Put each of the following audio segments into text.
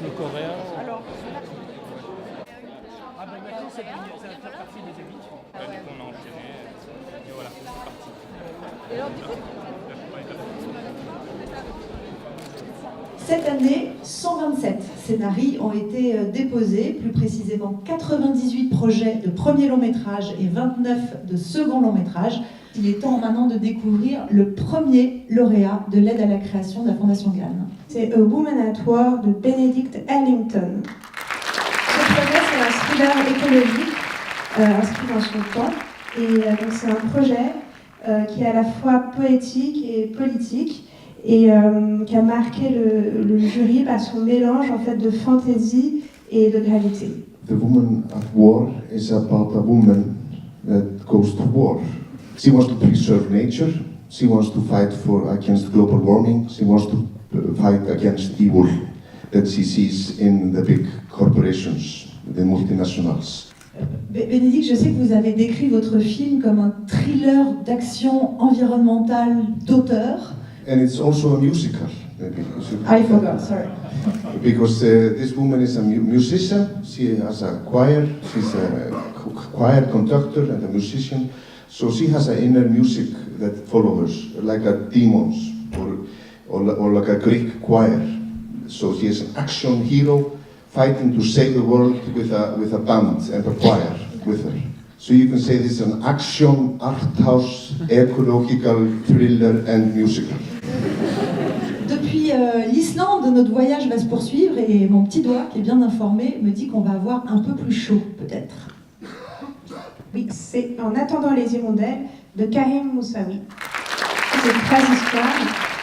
Le coréen. Alors, Ah ben maintenant ça va faire partie des élites. Du coup on a enchaîné. Et voilà, c'est parti. et alors du coup, Cette année, 127 scénarios ont été déposés, plus précisément 98 projets de premier long métrage et 29 de second long métrage. Il est temps maintenant de découvrir le premier lauréat de l'aide à la création de la Fondation Gann. C'est A Woman at War de Benedict Ellington. Ce projet, c'est un thriller écologique inscrit dans son temps. Et donc c'est un projet qui est à la fois poétique et politique et qui a marqué le jury par son mélange en fait de fantaisie et de gravité. The Woman at War is about a woman that goes to war. She wants to preserve nature. She wants to fight against global warming. She wants to fight against evil that she sees in the big corporations, the multinationals. Bénédicte, je sais que vous avez décrit votre film comme un thriller d'action environnementale d'auteur. And it's also a musical, maybe. I forgot, sorry. Because this woman is a musician. She has a choir. She's a choir conductor and a musician. So she has an inner music that follows her, like a demons or like a Greek choir. So she is an action hero fighting to save the world with a band and a choir with her. So you can say this is an action, art house, ecological thriller and musical. Depuis l'Islande, notre voyage va se poursuivre et mon petit doigt, qui est bien informé, me dit qu'on va avoir un peu plus chaud, peut-être. Oui, c'est En attendant les hirondelles de Karim Moussaoui. C'est 3 histoires,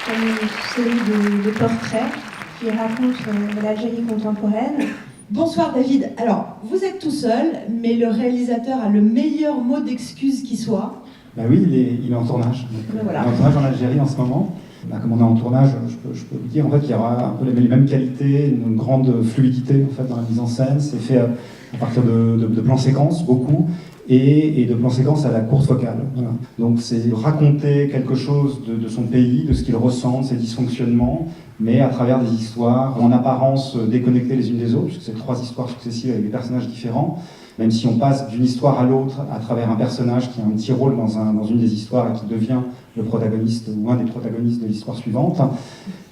comme une série de portraits qui racontent l'Algérie contemporaine. Bonsoir David. Alors, vous êtes tout seul, mais le réalisateur a le meilleur mot d'excuse qui soit. Bah oui, il est en tournage. Voilà. Il est en tournage en Algérie en ce moment. Bah, comme on est en tournage, je peux vous dire en fait, qu'il y aura un peu les mêmes qualités, une grande fluidité en fait, dans la mise en scène. C'est fait à partir de plans séquences, beaucoup, et de plans séquences à la courte focale. Voilà. Donc c'est raconter quelque chose de son pays, de ce qu'il ressent, de ses dysfonctionnements, mais à travers des histoires en apparence déconnectées les unes des autres, puisque c'est 3 histoires successives avec des personnages différents, même si on passe d'une histoire à l'autre à travers un personnage qui a un petit rôle dans une des histoires et qui devient le protagoniste ou un des protagonistes de l'histoire suivante.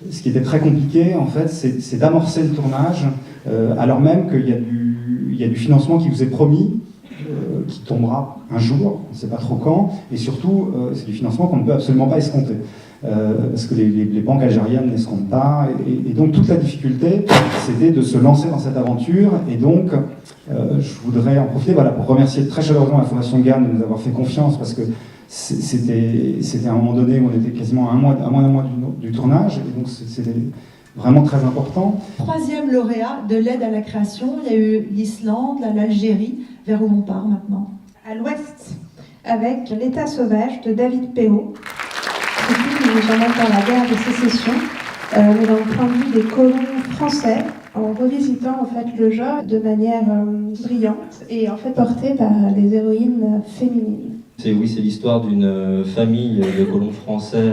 Ce qui était très compliqué, en fait, c'est d'amorcer le tournage, alors même qu'il y a du financement qui vous est promis, qui tombera un jour, on ne sait pas trop quand, et surtout, c'est du financement qu'on ne peut absolument pas escompter. Parce que les banques algériennes n'escomptent pas, et donc toute la difficulté, c'était de se lancer dans cette aventure, et donc je voudrais en profiter pour remercier très chaleureusement la Fondation Gann de nous avoir fait confiance, parce que c'était à un moment donné où on était quasiment à moins d'un mois du tournage, et donc c'était vraiment très important. 3e lauréat de l'aide à la création, il y a eu l'Islande, l'Algérie, vers où on part maintenant? À l'ouest, avec L'État sauvage de David Perrault. Ce film nous emmène dans la guerre de sécession, mais dans le point de vue des colons français, en revisitant en fait le genre de manière brillante et en fait porté par des héroïnes féminines. C'est l'histoire d'une famille de colons français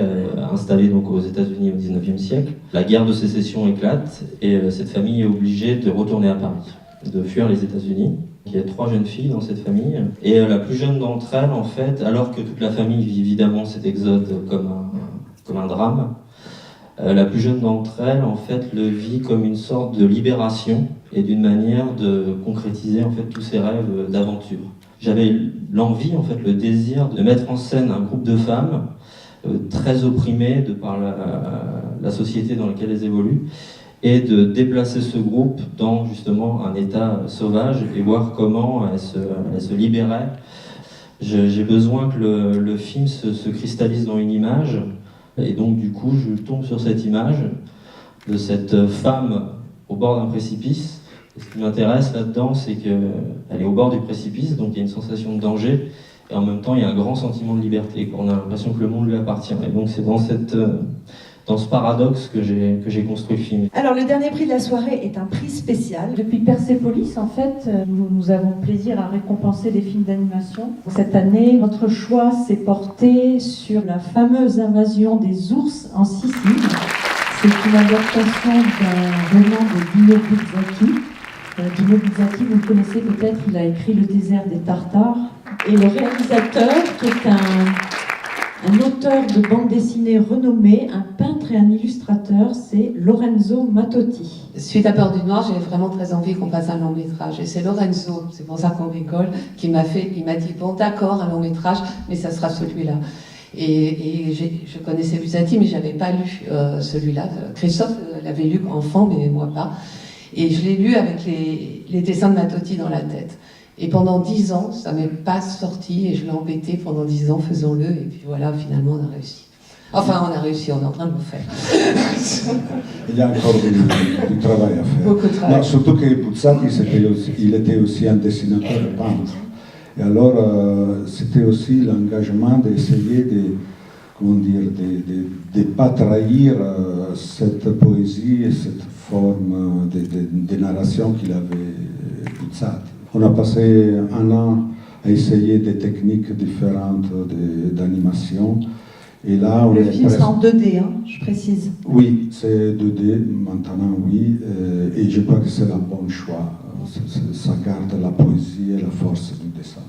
installés donc aux États-Unis au XIXe siècle. La guerre de sécession éclate et cette famille est obligée de retourner à Paris, de fuir les États-Unis. Il y a 3 jeunes filles dans cette famille et la plus jeune d'entre elles, en fait, alors que toute la famille vit évidemment cet exode comme un drame, la plus jeune d'entre elles, en fait, le vit comme une sorte de libération et d'une manière de concrétiser en fait tous ses rêves d'aventure. J'avais l'envie, en fait, le désir de mettre en scène un groupe de femmes très opprimées de par la société dans laquelle elles évoluent et de déplacer ce groupe dans justement un état sauvage et voir comment elles se libéraient. J'ai besoin que le film se cristallise dans une image et donc du coup je tombe sur cette image de cette femme au bord d'un précipice. Et ce qui m'intéresse là-dedans, c'est qu'elle est au bord du précipice, donc il y a une sensation de danger, et en même temps il y a un grand sentiment de liberté. On a l'impression que le monde lui appartient. Et donc c'est dans dans ce paradoxe que j'ai construit le film. Alors le dernier prix de la soirée est un prix spécial. Depuis Persépolis, en fait, nous avons plaisir à récompenser des films d'animation. Cette année, notre choix s'est porté sur la fameuse invasion des ours en Sicile. C'est une adaptation d'un roman de Dino Buzzati. Dino Buzzati, vous le connaissez peut-être, il a écrit Le désert des Tartares. Et le réalisateur, qui est un auteur de bande dessinée renommé, un peintre et un illustrateur, c'est Lorenzo Mattotti. Suite à Peur du Noir, j'avais vraiment très envie qu'on fasse un long métrage. Et c'est Lorenzo, c'est pour ça qu'on rigole, il m'a dit, bon d'accord, un long métrage, mais ça sera celui-là. Et je connaissais Buzzati, mais je n'avais pas lu celui-là. Christophe l'avait lu enfant, mais moi pas. Et je l'ai lu avec les dessins de Mattotti dans la tête. Et pendant 10 ans, ça m'est pas sorti, et je l'ai embêté pendant 10 ans, faisons-le, et puis voilà, finalement on a réussi. Enfin, on a réussi, on est en train de le faire. Il y a encore du travail à faire. Beaucoup de travail. Non, surtout que Buzzati, il était aussi un dessinateur et peintre. Et alors, c'était aussi l'engagement d'essayer de pas trahir cette poésie et cette forme de narration qu'il avait Buzzati. On a passé un an à essayer des techniques différentes d'animation. Et là, Le film sera en 2D, hein, je précise. Oui, c'est 2D maintenant, oui. Et je crois que c'est le bon choix. Ça garde la poésie et la force du dessin.